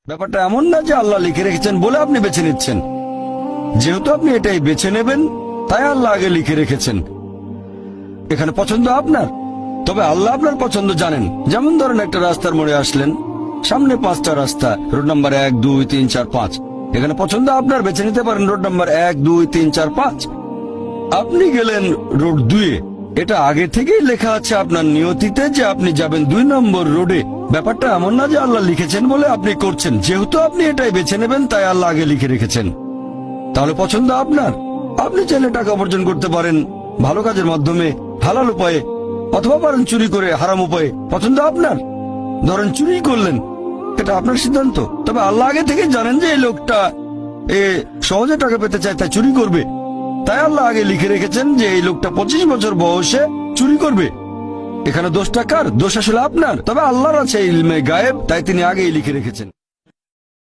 ব্যাপারটা এমন না যে আল্লাহ লিখে রেখেছেন বলে আপনি বেছে নিচ্ছেন। যেহেতু আপনি এটাই বেছে নেবেন, তাই আল্লাহ আগে লিখে রেখেছেন। এখানে পছন্দ আপনার, তবে আল্লাহ আপনার পছন্দ জানেন। যেমন ধরেন, একটা রাস্তার মোড়ে আসলেন, সামনে 5টা রাস্তা, রোড নাম্বার 1, 2, 3, 4, 5। এখানে পছন্দ আপনার, বেছে নিতে পারেন রোড নাম্বার 1, 2, 3, 4, 5। আপনি গেলেন রোড 2-এ। এটা আগে থেকেই লেখা আছে আপনার নিয়তিতে যে আপনি যাবেন 2 নম্বর রোডে। ব্যাপারটা এমন না যে আল্লাহ লিখেছেন বলে আপনি করছেন। যেহেতু আপনি এটাই বেছে নেবেন, তাই আল্লাহ আগে লিখে রেখেছেন। তাহলে পছন্দ আপনার। আপনি চাইলে টাকা উপার্জন করতে পারেন ভালো কাজের মাধ্যমে, হালাল উপায়ে, অথবা পারেন চুরি করে হারাম উপায়ে। পছন্দ আপনার। ধরেন চুরি করলেন, এটা আপনার সিদ্ধান্ত। তবে আল্লাহ আগে থেকে জানেন যে এই লোকটা সহজে টাকা পেতে চায়, তাই চুরি করবে। তাই আল্লাহ আগে লিখে রেখেছেন যে এই লোকটা 25 বছর বয়সে চুরি করবে। এখানে দোষটা কার? দোষ আসলে আপনার। তবে আল্লাহর আছে ইলমে গায়েব, তাই তিনি আগেই লিখে রেখেছেন।